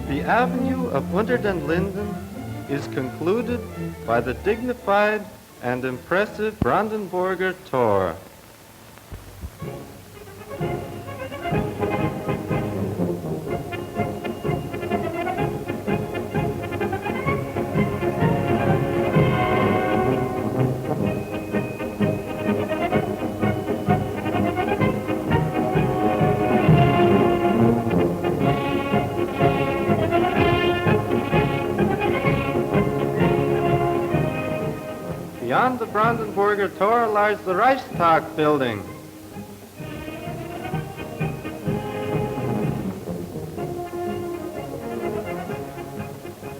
The avenue of Unter and Lindin is concluded by the dignified and impressive Brandenburger Tor. Beyond the Brandenburger Tor lies the Reichstag Building.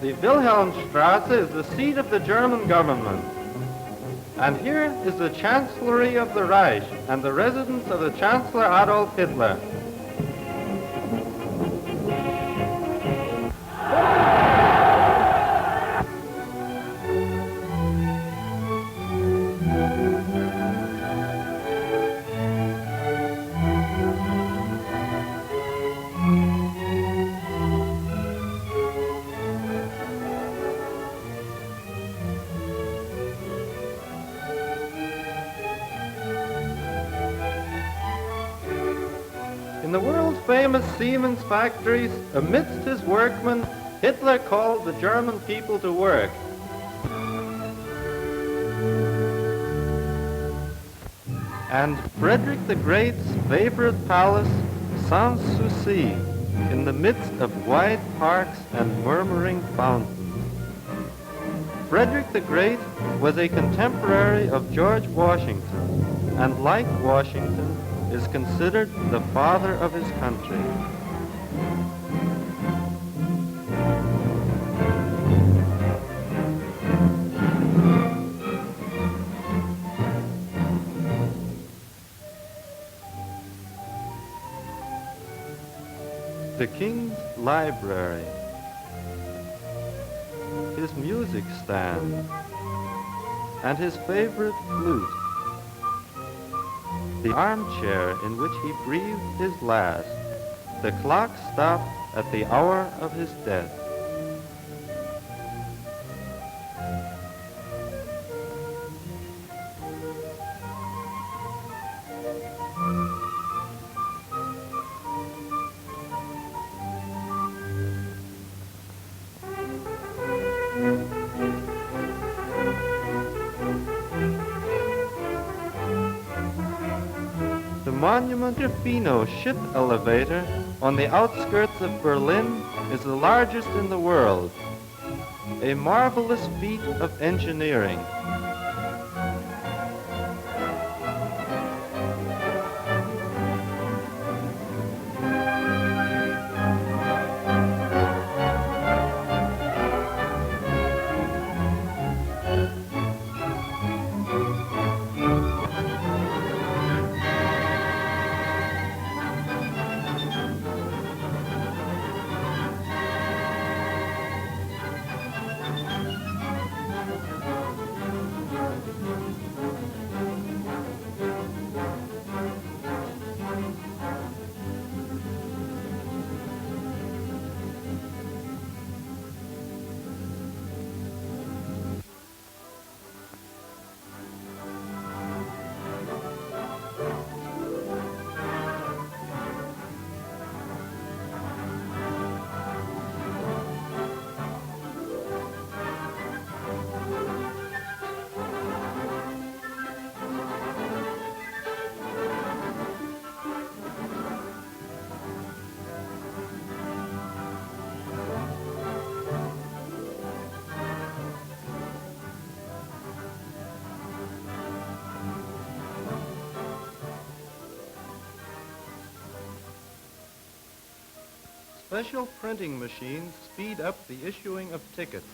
The Wilhelmstrasse is the seat of the German government. And here is the Chancellery of the Reich and the residence of the Chancellor Adolf Hitler. In the world-famous Siemens factories, amidst his workmen, Hitler called the German people to work. And Frederick the Great's favorite palace, Sans-Souci, in the midst of wide parks and murmuring fountains. Frederick the Great was a contemporary of George Washington, and like Washington, is considered the father of his country. The King's Library, his music stand, and his favorite flute, the armchair in which he breathed his last, the clock stopped at the hour of his death. The Monument Fino ship elevator on the outskirts of Berlin is the largest in the world, a marvelous feat of engineering. special printing machines speed up the issuing of tickets.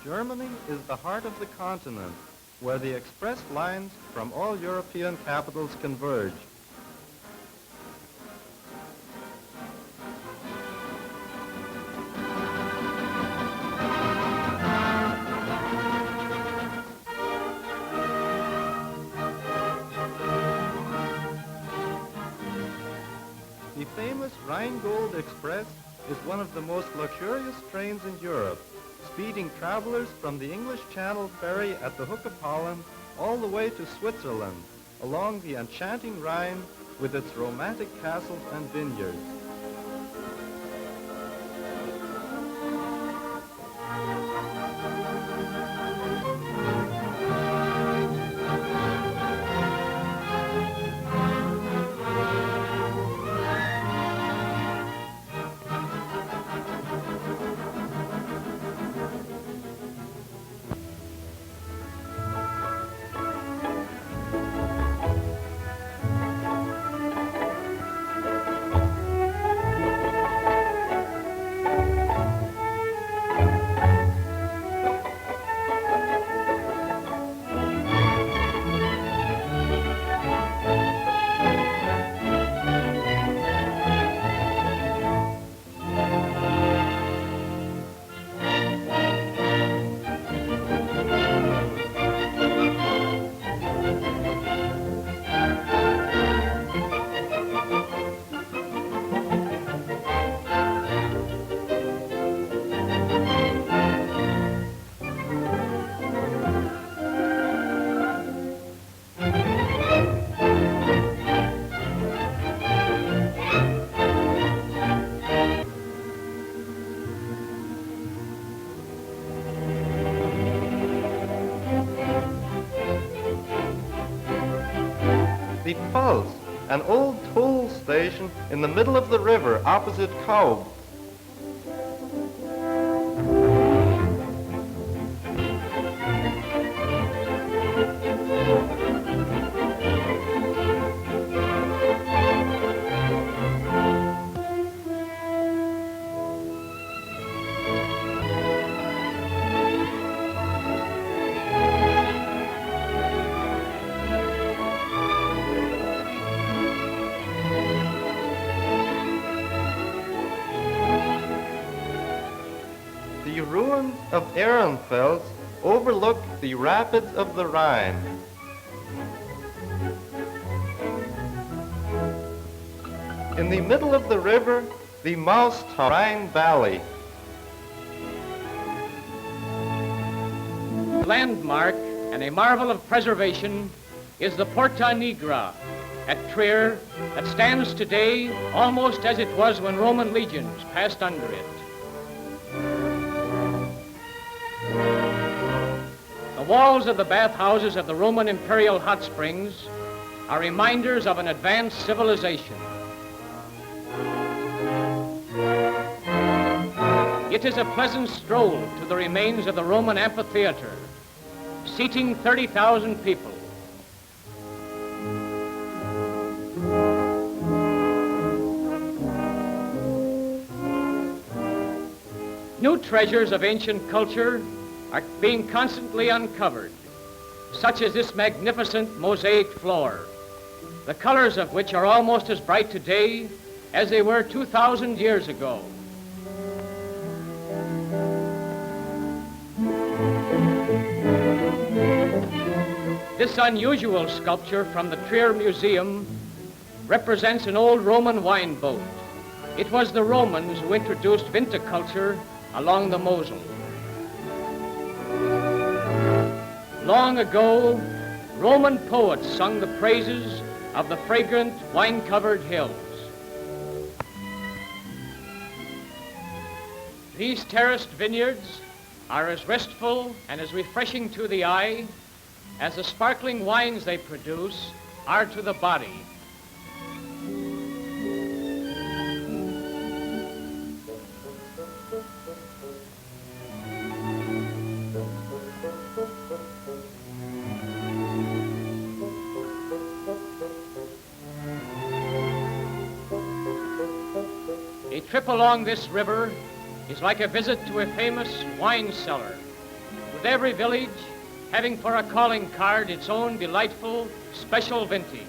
Germany is the heart of the continent, where the express lines from all European capitals converge. The famous Rhine Gold Express is one of the most luxurious trains in Europe, speeding travelers from the English Channel ferry at the Hook of Holland all the way to Switzerland, along the enchanting Rhine with its romantic castles and vineyards. The Pulse, an old toll station in the middle of the river opposite Kaub. The ruins of Ehrenfels overlook the rapids of the Rhine. In the middle of the river, the Maustal Rhine Valley. Landmark and a marvel of preservation is the Porta Nigra at Trier that stands today almost as it was when Roman legions passed under it. The walls of the bathhouses of the Roman imperial hot springs are reminders of an advanced civilization. It is a pleasant stroll to the remains of the Roman amphitheater, seating 30,000 people. New treasures of ancient culture are being constantly uncovered, such as this magnificent mosaic floor, the colors of which are almost as bright today as they were 2,000 years ago. This unusual sculpture from the Trier Museum represents an old Roman wine boat. It was the Romans who introduced viticulture along the Mosel. Long ago, Roman poets sung the praises of the fragrant, wine-covered hills. These terraced vineyards are as restful and as refreshing to the eye as the sparkling wines they produce are to the body. A trip along this river is like a visit to a famous wine cellar, with every village having for a calling card its own delightful special vintage.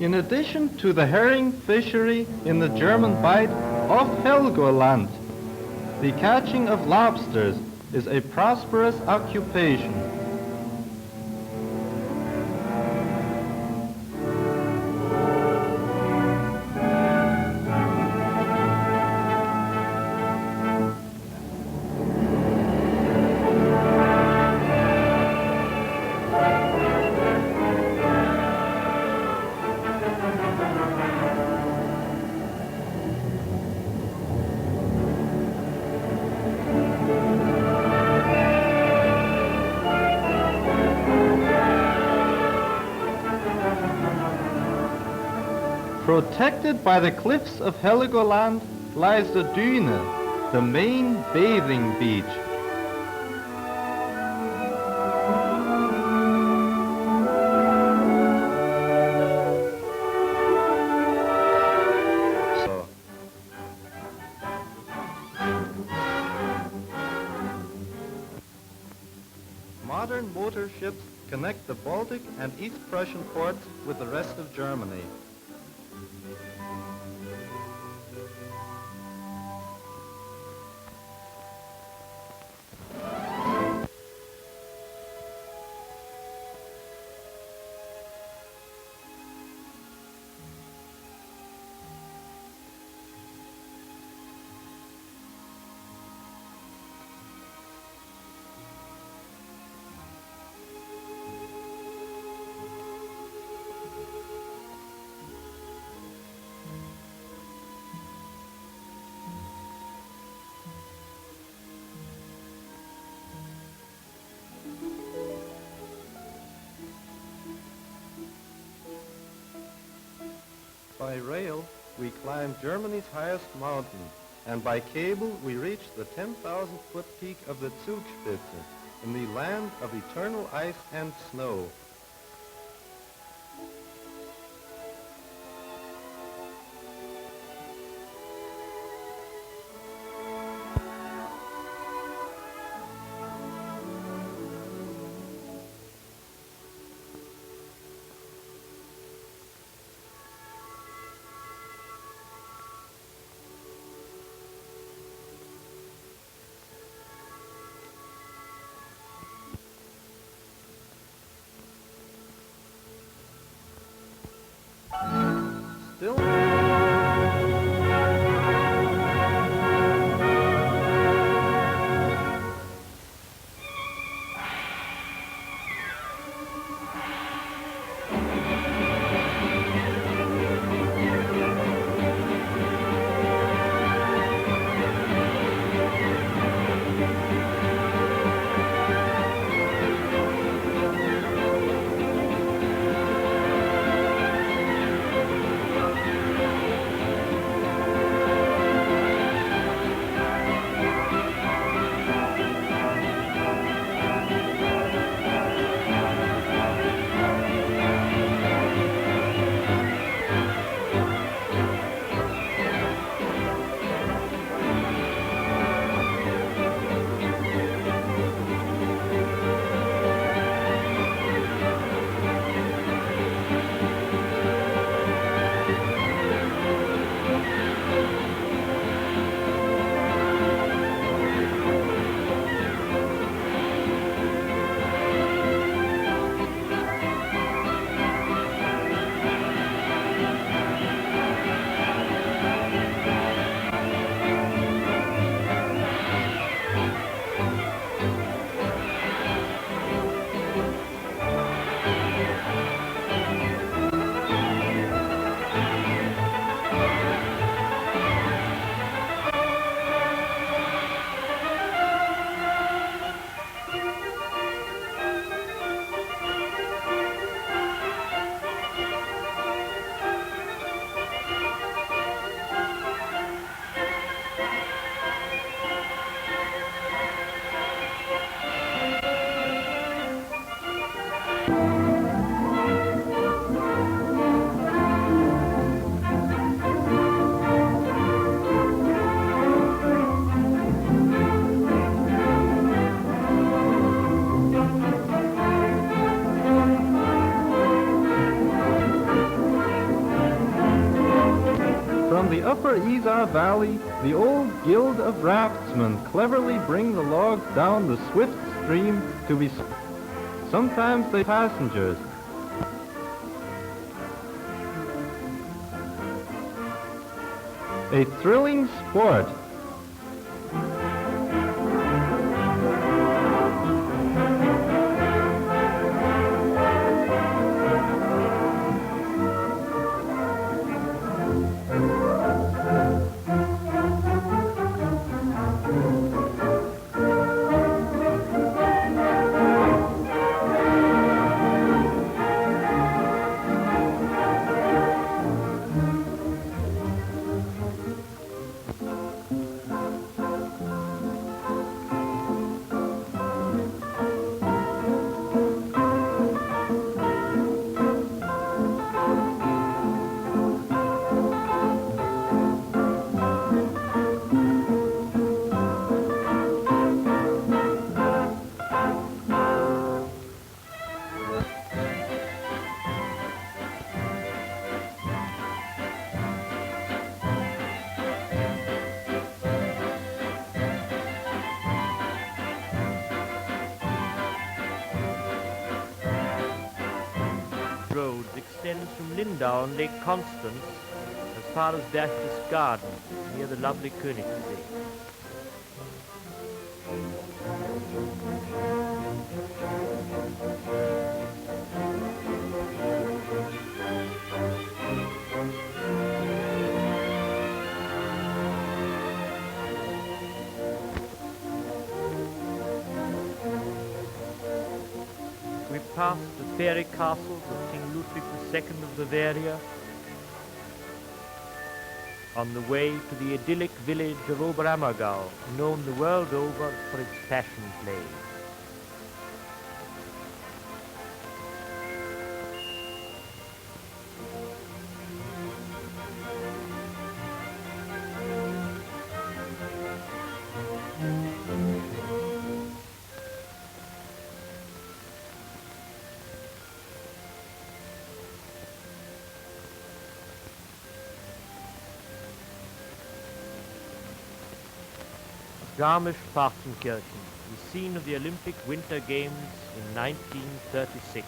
In addition to the herring fishery in the German Bight of Helgoland, the catching of lobsters is a prosperous occupation. Protected by the cliffs of Helgoland lies the Düne, the main bathing beach. Modern motor ships connect the Baltic and East Prussian ports with the rest of Germany. By rail, we climb Germany's highest mountain, and by cable we reach the 10,000-foot peak of the Zugspitze, in the land of eternal ice and snow. From the upper Isar valley, the old guild of raftsmen cleverly bring the logs down the swift stream to be... Sometimes they passengers. A thrilling sport. Road extends from Lindau on Lake Constance as far as Berchtesgaden, near the lovely Königssee. We passed the fairy castles of King Ludwig II of Bavaria, on the way to the idyllic village of Oberammergau, known the world over for its passion plays. Garmisch-Partenkirchen, the scene of the Olympic Winter Games in 1936.